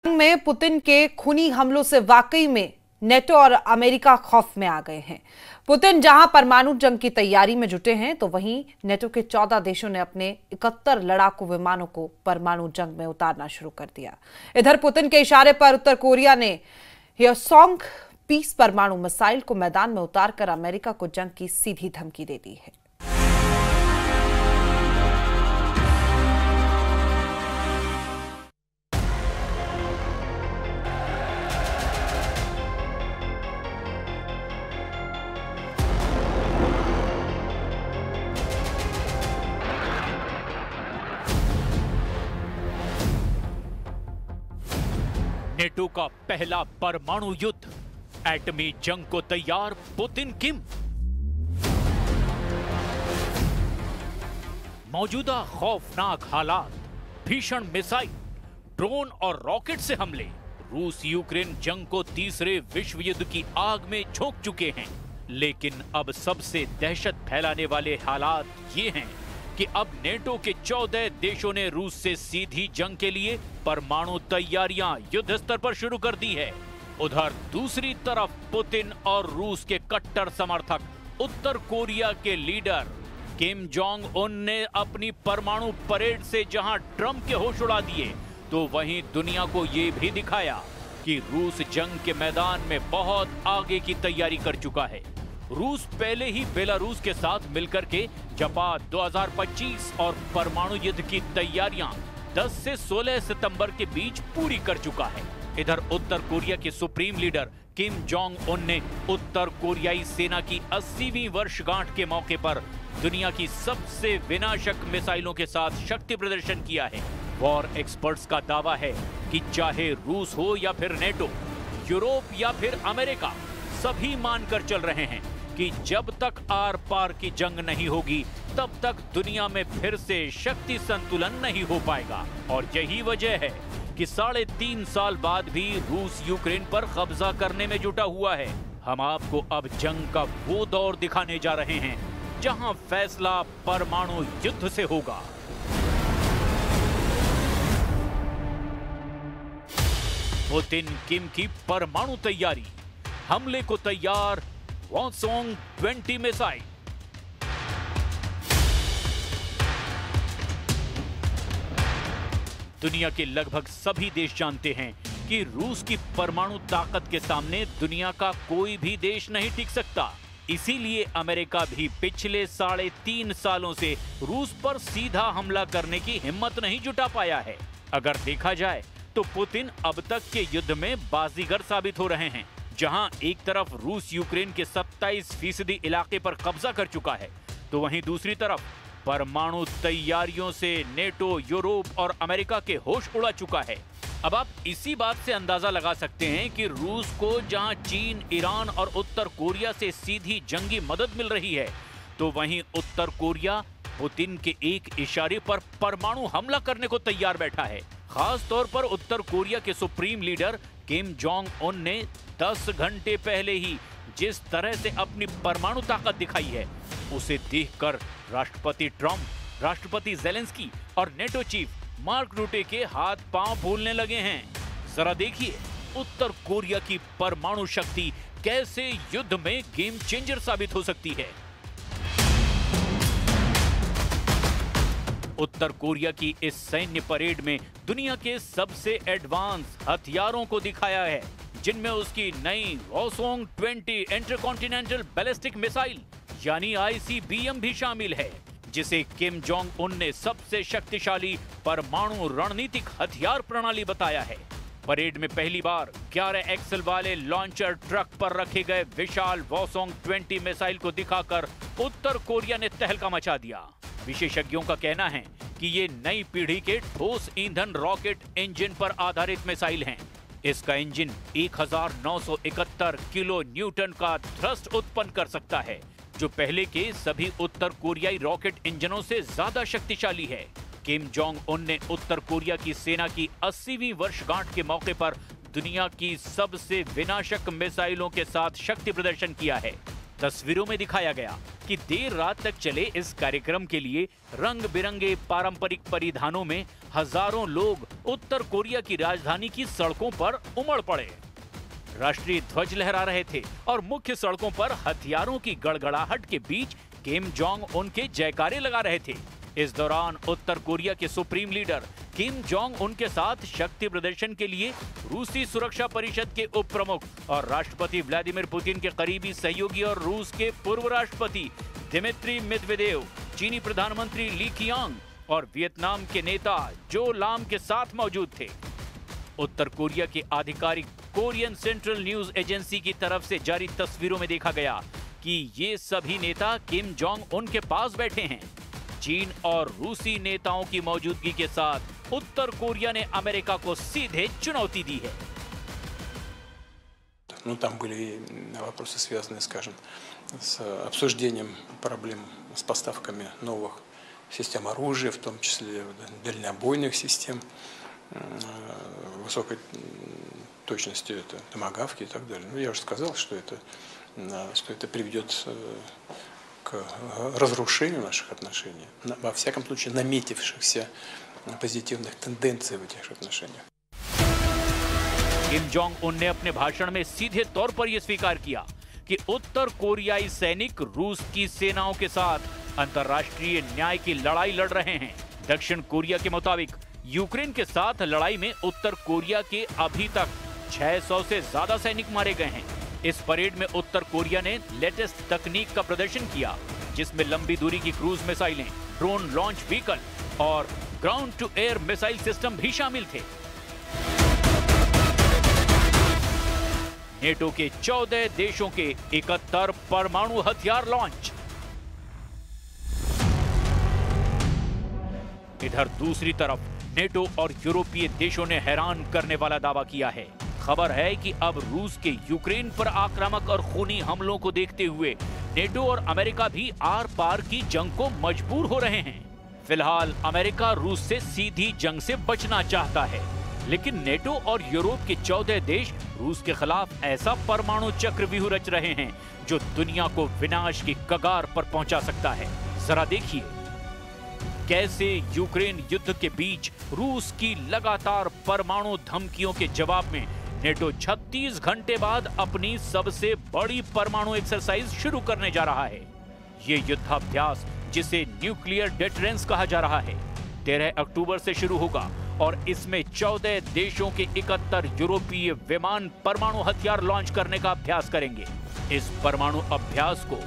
में पुतिन के खूनी हमलों से वाकई में नेटो और अमेरिका खौफ में आ गए हैं। पुतिन जहां परमाणु जंग की तैयारी में जुटे हैं, तो वहीं नेटो के 14 देशों ने अपने 71 लड़ाकू विमानों को परमाणु जंग में उतारना शुरू कर दिया। इधर पुतिन के इशारे पर उत्तर कोरिया ने ह्योसोंग पीस परमाणु मिसाइल को मैदान में उतारकर अमेरिका को जंग की सीधी धमकी दे दी है। नेटो का पहला परमाणु युद्ध, एटमी जंग को तैयार पुतिन किम। मौजूदा खौफनाक हालात, भीषण मिसाइल, ड्रोन और रॉकेट से हमले रूस यूक्रेन जंग को तीसरे विश्व युद्ध की आग में झोंक चुके हैं। लेकिन अब सबसे दहशत फैलाने वाले हालात ये हैं कि अब नेटो के 14 देशों ने रूस से सीधी जंग के लिए परमाणु तैयारियां युद्ध स्तर पर शुरू कर दी है। उधर दूसरी तरफ पुतिन और रूस के कट्टर समर्थक उत्तर कोरिया के लीडर किम जोंग उन ने अपनी परमाणु परेड से जहां ट्रंप के होश उड़ा दिए, तो वहीं दुनिया को यह भी दिखाया कि रूस जंग के मैदान में बहुत आगे की तैयारी कर चुका है। रूस पहले ही बेलारूस के साथ मिलकर के जापान 2025 और परमाणु युद्ध की तैयारियां 10 से 16 सितंबर के बीच पूरी कर चुका है। इधर उत्तर कोरिया के supreme leader Kim Jong Un ने उत्तर कोरियाई सेना की 80वीं वर्षगांठ के मौके पर दुनिया की सबसे विनाशक मिसाइलों के साथ शक्ति प्रदर्शन किया है। वॉर एक्सपर्ट्स का दावा है कि चाहे रूस हो या फिर नेटो, यूरोप या फिर अमेरिका, सभी मानकर चल रहे हैं कि जब तक आर पार की जंग नहीं होगी, तब तक दुनिया में फिर से शक्ति संतुलन नहीं हो पाएगा। और यही वजह है कि 3.5 साल बाद भी रूस यूक्रेन पर कब्जा करने में जुटा हुआ है। हम आपको अब जंग का वो दौर दिखाने जा रहे हैं जहां फैसला परमाणु युद्ध से होगा। पुतिन किम की परमाणु तैयारी, हमले को तैयार ह्योसोंग 20 मिसाइल। दुनिया के लगभग सभी देश जानते हैं कि रूस की परमाणु ताकत के सामने दुनिया का कोई भी देश नहीं टिक सकता। इसीलिए अमेरिका भी पिछले 3.5 सालों से रूस पर सीधा हमला करने की हिम्मत नहीं जुटा पाया है। अगर देखा जाए तो पुतिन अब तक के युद्ध में बाजीगर साबित हो रहे हैं। जहां एक तरफ रूस यूक्रेन के 27% इलाके पर कब्जा कर चुका है, तो वहीं दूसरी तरफ परमाणु तैयारियों से नेटो, यूरोप और अमेरिका के होश उड़ा चुका है। अब आप इसी बात से अंदाजा लगा सकते हैं कि रूस को जहां चीन, ईरान और उत्तर कोरिया से सीधी जंगी मदद मिल रही है, तो वहीं उत्तर कोरिया पुतिन के एक इशारे पर परमाणु हमला करने को तैयार बैठा है। खास तौर पर उत्तर कोरिया के supreme leader Kim Jong Un ने 10 घंटे पहले ही जिस तरह से अपनी परमाणु ताकत दिखाई है, उसे देखकर राष्ट्रपति ट्रंप, राष्ट्रपति ज़ेलेंस्की और नेटो चीफ मार्क रूटे के हाथ पांव फूलने लगे हैं। जरा देखिए उत्तर कोरिया की परमाणु शक्ति कैसे युद्ध में गेम चेंजर साबित हो सकती है। उत्तर कोरिया की इस सैन्य परेड में दुनिया के सबसे एडवांस हथियारों को दिखाया है, जिनमें उसकी नई ह्योसोंग 20 इंटरकॉन्टिनेंटल बैलिस्टिक मिसाइल यानी ICBM भी शामिल है, जिसे किम जोंग उन ने सबसे शक्तिशाली परमाणु रणनीतिक हथियार प्रणाली बताया है। परेड में पहली बार 11 एक्सल वाले लॉन्चर ट्रक पर रखे गए विशाल ह्योसोंग 20 मिसाइल को दिखाकर उत्तर कोरिया ने तहलका मचा दिया। विशेषज्ञों का कहना है कि ये नई पीढ़ी के ठोस ईंधन रॉकेट इंजन पर आधारित मिसाइल हैं। इसका इंजन 1971 किलो न्यूटन का थ्रस्ट उत्पन्न कर सकता है, जो पहले के सभी उत्तर कोरियाई रॉकेट इंजनों से ज्यादा शक्तिशाली है। किम जोंग उन ने उत्तर कोरिया की सेना की 80वीं वर्षगांठ के मौके पर दुनिया की सबसे विनाशक मिसाइलों के साथ शक्ति प्रदर्शन किया है। तस्वीरों में दिखाया गया कि देर रात तक चले इस कार्यक्रम के लिए रंग बिरंगे पारंपरिक परिधानों में हजारों लोग उत्तर कोरिया की राजधानी की सड़कों पर उमड़ पड़े। राष्ट्रीय ध्वज लहरा रहे थे और मुख्य सड़कों पर हथियारों की गड़गड़ाहट के बीच किम जोंग उन के जयकारे लगा रहे थे। इस दौरान उत्तर कोरिया के supreme leader Kim Jong Un के साथ शक्ति प्रदर्शन के लिए रूसी सुरक्षा परिषद के उप प्रमुख और राष्ट्रपति व्लादिमीर पुतिन के करीबी सहयोगी और रूस के पूर्व राष्ट्रपति दिमित्री मेदवेदेव, चीनी प्रधानमंत्री ली कीयांग और वियतनाम के नेता जो लाम के साथ मौजूद थे। उत्तर कोरिया के आधिकारिक कोरियन सेंट्रल न्यूज एजेंसी की तरफ से जारी तस्वीरों में देखा गया कि ये सभी नेता किम जोंग उन के पास बैठे हैं। चीन और रूसी नेताओं की मौजूदगी के साथ उत्तर कोरिया ने अमेरिका को सीधे चुनौती दी है। Там были вопросы, связанные, скажем, с обсуждением проблем с поставками новых систем оружия, в том числе дальнобойных систем, высокой точности, это томагавки и так далее. Я уже сказал, что это приведет к разрушению наших отношений, во всяком случае наметившихся позитивных тенденций в этих отношениях. किम जोंग उन ने अपने भाषण में सीधे तौर पर यह स्वीकार किया कि उत्तर कोरियाई सैनिक रूस की सेनाओं के साथ अंतर्राष्ट्रीय न्याय की लड़ाई लड़ रहे हैं। दक्षिण कोरिया के मुताबिक यूक्रेन के साथ लड़ाई में उत्तर कोरिया के अभी तक 600 से ज्यादा सैनिक मारे गए हैं। इस परेड में उत्तर कोरिया ने लेटेस्ट तकनीक का प्रदर्शन किया, जिसमें लंबी दूरी की क्रूज मिसाइलें, ड्रोन लॉन्च व्हीकल और ground to air missile system भी शामिल थे। नेटो के 14 देशों के 71 परमाणु हथियार लॉन्च। इधर दूसरी तरफ नेटो और यूरोपीय देशों ने हैरान करने वाला दावा किया है। खबर है कि अब रूस के यूक्रेन पर आक्रामक और खूनी हमलों को देखते हुए नेटो और अमेरिका भी आर पार की जंग को मजबूर हो रहे हैं। फिलहाल अमेरिका रूस से सीधी जंग से बचना चाहता है, लेकिन नेटो और यूरोप के 14 देश रूस के खिलाफ ऐसा परमाणु चक्रव्यूह रच रहे हैं जो दुनिया को विनाश की कगार पर पहुंचा सकता है। जरा देखिए कैसे यूक्रेन युद्ध के बीच रूस की लगातार परमाणु धमकियों के जवाब में नेटो 36 घंटे बाद अपनी सबसे बड़ी परमाणु एक्सरसाइज शुरू करने जा रहा है। ये युद्धाभ्यास, जिसे न्यूक्लियर डेटरेंस कहा जा रहा है, 13 अक्टूबर से शुरू होगा और इसमें 14 देशों के 71 यूरोपीय विमान परमाणु हथियार लॉन्च करने का अभ्यास करेंगे। इस परमाणु अभ्यास को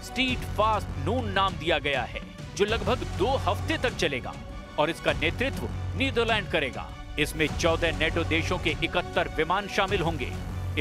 स्टीट फास्ट नून नाम दिया गया है, जो लगभग 2 हफ्ते तक चलेगा और इसका नेतृत्व नीदरलैंड करेगा। इसमें 14 नेटो देशों के 71 विमान शामिल होंगे।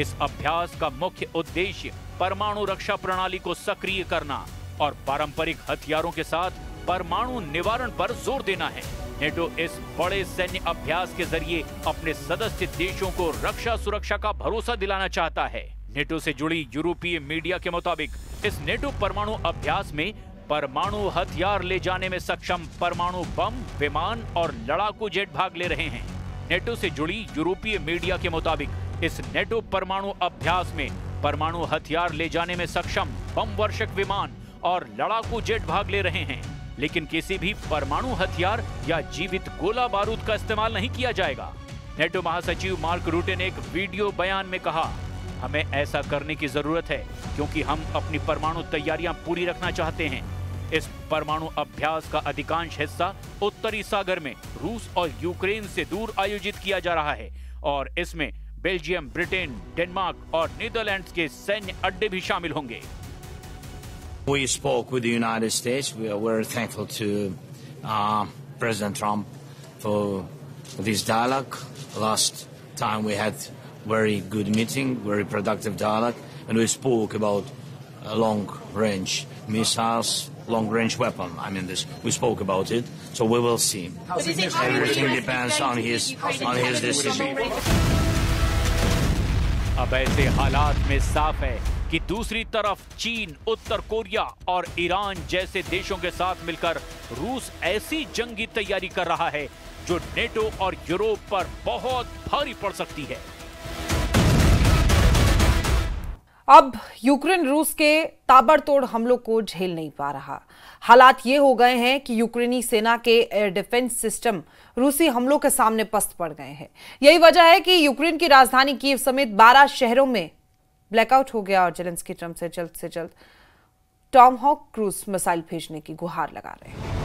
इस अभ्यास का मुख्य उद्देश्य परमाणु रक्षा प्रणाली को सक्रिय करना और पारंपरिक हथियारों के साथ परमाणु निवारण पर जोर देना है। नेटो इस बड़े सैन्य अभ्यास के जरिए अपने सदस्य देशों को रक्षा सुरक्षा का भरोसा दिलाना चाहता है। नेटो से जुड़ी यूरोपीय मीडिया के मुताबिक इस नेटो परमाणु अभ्यास में परमाणु हथियार ले जाने में सक्षम परमाणु बम, विमान और लड़ाकू जेट भाग ले रहे हैं। नेटो से जुड़ी यूरोपीय मीडिया के मुताबिक इस नेटो परमाणु अभ्यास में परमाणु हथियार ले जाने में सक्षम बम वर्षक विमान और लड़ाकू जेट भाग ले रहे हैं, लेकिन किसी भी परमाणु हथियार या जीवित गोला बारूद का इस्तेमाल नहीं किया जाएगा। नेटो महासचिव मार्क रूटे ने एक वीडियो बयान में कहा, हमें ऐसा करने की जरूरत है क्योंकि हम अपनी परमाणु तैयारियां पूरी रखना चाहते हैं। इस परमाणु अभ्यास का अधिकांश हिस्सा उत्तरी सागर में रूस और यूक्रेन से दूर आयोजित किया जा रहा है और इसमें बेल्जियम, ब्रिटेन, डेनमार्क और नीदरलैंड्स के सैन्य अड्डे भी शामिल होंगे। We spoke with the United States. We are very thankful to President Trump for this dialogue. Last time we had very good meeting, very productive dialogue, and we spoke about long-range missiles, long-range weapon. I mean, we spoke about it, so we will see. Everything depends on his decision. अब ऐसे हालात में साफ है कि दूसरी तरफ चीन, उत्तर कोरिया और ईरान जैसे देशों के साथ मिलकर रूस ऐसी जंगी तैयारी कर रहा है जो नेटो और यूरोप पर बहुत भारी पड़ सकती है। अब यूक्रेन रूस के ताबड़तोड़ हमलों को झेल नहीं पा रहा। हालात ये हो गए हैं कि यूक्रेनी सेना के एयर डिफेंस सिस्टम रूसी हमलों के सामने पस्त पड़ गए हैं। यही वजह है कि यूक्रेन की राजधानी कीव समेत 12 शहरों में ब्लैकआउट हो गया और जेलेंस्की ट्रंप से जल्द टॉमहॉक क्रूज मिसाइल भेजने की गुहार लगा रहे हैं।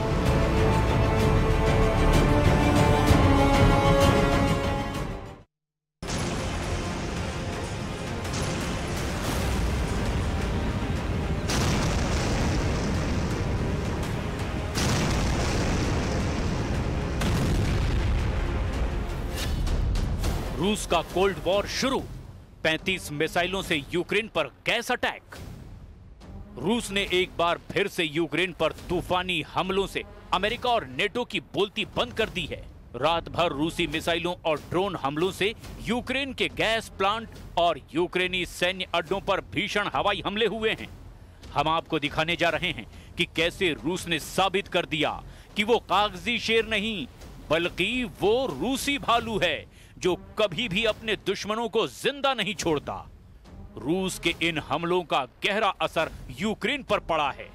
रूस का कोल्ड वॉर शुरू, 35 मिसाइलों से यूक्रेन पर गैस अटैक। रूस ने एक बार फिर से यूक्रेन पर तूफानी हमलों से अमेरिका और नेटो की बोलती बंद कर दी है। रात भर रूसी मिसाइलों और ड्रोन हमलों से यूक्रेन के गैस प्लांट और यूक्रेनी सैन्य अड्डों पर भीषण हवाई हमले हुए हैं। हम आपको दिखाने जा रहे हैं कि कैसे रूस ने साबित कर दिया कि वो कागजी शेर नहीं बल्कि वो रूसी भालू है जो कभी भी अपने दुश्मनों को जिंदा नहीं छोड़ता। रूस के इन हमलों का गहरा असर यूक्रेन पर पड़ा है।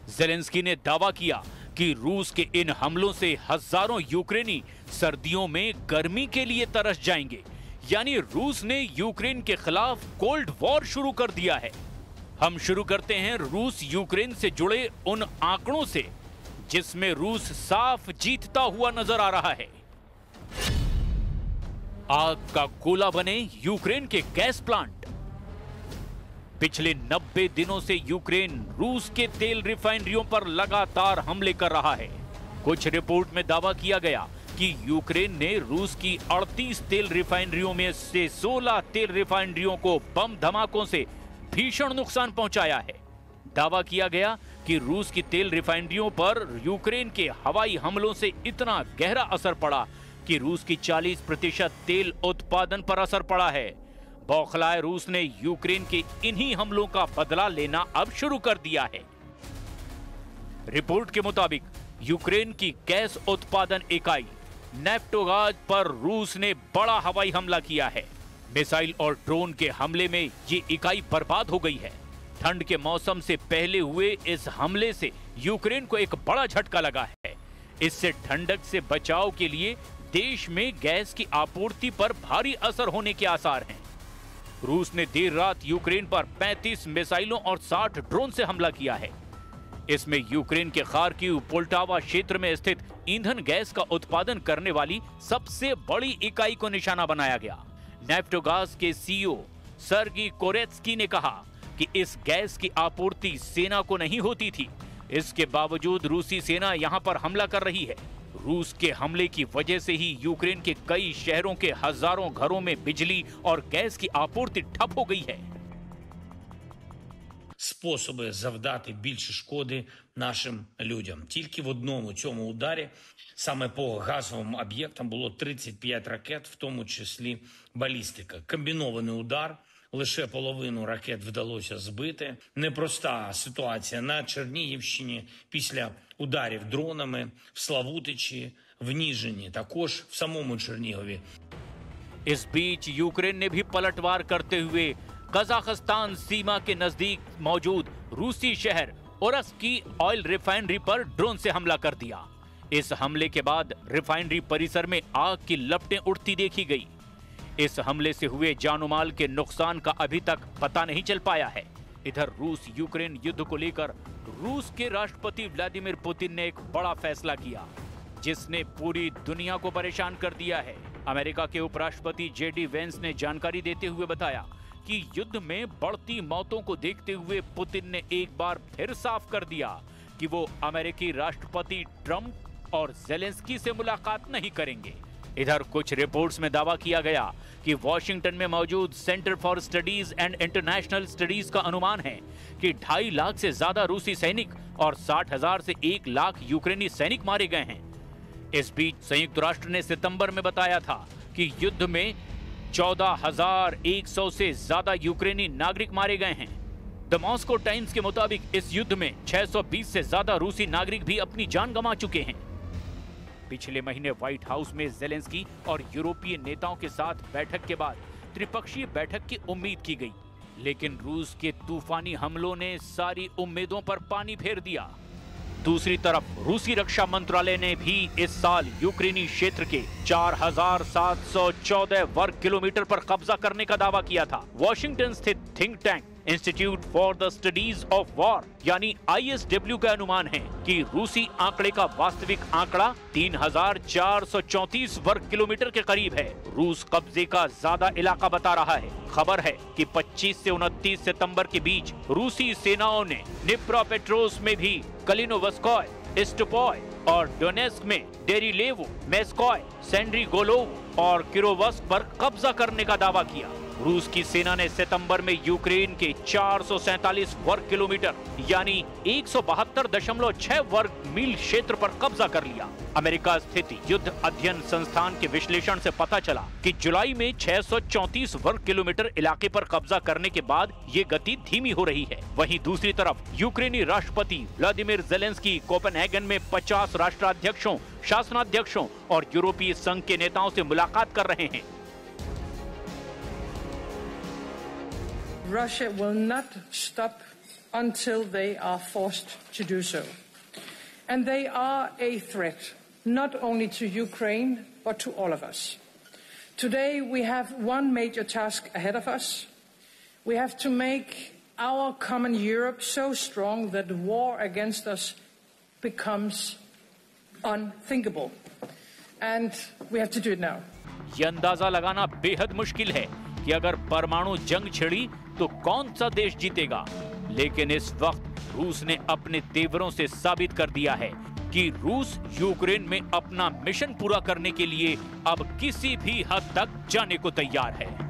जेलेंस्की ने दावा किया कि रूस के इन हमलों से हजारों यूक्रेनी सर्दियों में गर्मी के लिए तरस जाएंगे। यानी रूस ने यूक्रेन के खिलाफ कोल्ड वॉर शुरू कर दिया है। हम शुरू करते हैं रूस यूक्रेन से जुड़े उन आंकड़ों से जिसमें रूस साफ जीतता हुआ नजर आ रहा है। आग का गोला बने यूक्रेन के गैस प्लांट। पिछले 90 दिनों से यूक्रेन रूस के तेल रिफाइनरियों पर लगातार हमले कर रहा है। कुछ रिपोर्ट में दावा किया गया कि यूक्रेन ने रूस की 38 तेल रिफाइनरियों में से 16 तेल रिफाइनरियों को बम धमाकों से भीषण नुकसान पहुंचाया है। दावा किया गया कि रूस की तेल रिफाइनरियों पर यूक्रेन के हवाई हमलों से इतना गहरा असर पड़ा कि रूस की 40% तेल उत्पादन पर असर पड़ा है। बौखलाए रूस ने यूक्रेन के इन्हीं हमलों का बदला लेना अब शुरू कर दिया है। रिपोर्ट के मुताबिक यूक्रेन की गैस उत्पादन इकाई नेफ्टोगाज पर रूस ने बड़ा हवाई हमला किया है। मिसाइल और ड्रोन के हमले में ये इकाई बर्बाद हो गई है। ठंड के मौसम से पहले हुए इस हमले से यूक्रेन को एक बड़ा झटका लगा है। इससे ठंडक से बचाव के लिए देश में गैस की आपूर्ति पर भारी असर होने के आसार हैं। रूस ने देर रात यूक्रेन पर 35 मिसाइलों और 60 ड्रोन से हमला किया है। इसमें यूक्रेन के खार्किव पोल्टावा क्षेत्र में स्थित ईंधन गैस का उत्पादन करने वाली सबसे बड़ी इकाई को निशाना बनाया गया। नेफ्टोगाज के सीईओ सर्गी कोरेत्स्की ने कहा कि इस गैस की आपूर्ति सेना को नहीं होती थी। इसके बावजूद रूसी सेना यहां पर हमला कर रही है। रूस के हमले की वजह से ही यूक्रेन के कई शहरों के हजारों घरों में बिजली और गैस की आपूर्ति ठप हो गई है। Способи завдати більше шкоди нашим людям. Тільки в одному цьому ударі, саме по газовим об'єктам, було 35 ракет, в тому числі балістика. Комбінований удар, лише половину ракет вдалося збити. Непроста ситуація на Чернігівщині після ударів дронами, в Славутичі, в Ніжині, також в самому Чернігові. इस बीच यूक्रेन ने भी पलटवार करते हुए कजाकिस्तान सीमा के नजदीक मौजूद रूसी शहर ओरस्क की ऑयल रिफाइनरी पर ड्रोन से हमला कर दिया। इस हमले के बाद रिफाइनरी परिसर में आग की लपटें उठती देखी गई। इस हमले से हुए जानोमाल के नुकसान का अभी तक पता नहीं चल पाया है। इधर रूस यूक्रेन युद्ध को लेकर रूस के राष्ट्रपति व्लादिमीर पुतिन ने एक बड़ा फैसला किया जिसने पूरी दुनिया को परेशान कर दिया है। अमेरिका के उपराष्ट्रपति जेडी वेंस ने जानकारी देते हुए बताया कि युद्ध में बढ़ती मौतों को देखते हुए पुतिन ने एक बार फिर साफ कर दिया कि वो अमेरिकी राष्ट्रपति ट्रंप और जेलेंस्की से मुलाकात नहीं करेंगे। इधर कुछ रिपोर्ट्स में दावा किया गया कि वॉशिंगटन में मौजूद centre for studies and international studies का अनुमान है कि 2.5 लाख से ज्यादा रूसी सैनिक और 60,000 से 1 लाख यूक्रेनी सैनिक मारे गए हैं। इस बीच संयुक्त राष्ट्र ने सितंबर में बताया था कि युद्ध में 14,100 से ज्यादा यूक्रेनी नागरिक मारे गए हैं। द मॉस्को टाइम्स के मुताबिक इस युद्ध में 620 से ज्यादा रूसी नागरिक भी अपनी जान गंवा चुके हैं। पिछले महीने व्हाइट हाउस में जेलेंस्की और यूरोपीय नेताओं के साथ बैठक के बाद त्रिपक्षीय बैठक की उम्मीद की गई, लेकिन रूस के तूफानी हमलों ने सारी उम्मीदों पर पानी फेर दिया। दूसरी तरफ रूसी रक्षा मंत्रालय ने भी इस साल यूक्रेनी क्षेत्र के 4,714 वर्ग किलोमीटर पर कब्जा करने का दावा किया था। वॉशिंगटन स्थित think tank institute for the studies of war यानी ISW का अनुमान है कि रूसी आंकड़े का वास्तविक आंकड़ा 3,434 वर्ग किलोमीटर के करीब है। रूस कब्जे का ज्यादा इलाका बता रहा है। खबर है कि 25 से 29 सितंबर के बीच रूसी सेनाओं ने निप्रोपेट्रोव्स्क में भी कलिनोवस्कोय, स्टोपोय और डोनेस्क में डेरिलेवो, मेस्कोय, सेंड्रीगोलोव और किरोवस्क पर कब्जा करने का दावा किया। रूस की सेना ने सितंबर में यूक्रेन के 447 वर्ग किलोमीटर यानी 172.6 वर्ग मील क्षेत्र पर कब्जा कर लिया। अमेरिका स्थित युद्ध अध्ययन संस्थान के विश्लेषण से पता चला कि जुलाई में 634 वर्ग किलोमीटर इलाके पर कब्जा करने के बाद ये गति धीमी हो रही है। वहीं दूसरी तरफ यूक्रेनी राष्ट्रपति व्लादिमीर ज़ेलेंस्की कोपेनहेगन में 50 राष्ट्राध्यक्षों, शासनाध्यक्षों और यूरोपीय संघ के नेताओं से मुलाकात कर रहे हैं। Russia will not stop until they are forced to do so. And they are a threat, not only to Ukraine, but to all of us. Today we have one major task ahead of us. We have to make our common Europe so strong that war against us becomes unthinkable. And we have to do it now. ये अंदाजा लगाना बेहद मुश्किल है कि अगर परमाणु जंग छिड़ी तो कौन सा देश जीतेगा। लेकिन इस वक्त रूस ने अपने तेवरों से साबित कर दिया है कि रूस यूक्रेन में अपना मिशन पूरा करने के लिए अब किसी भी हद तक जाने को तैयार है।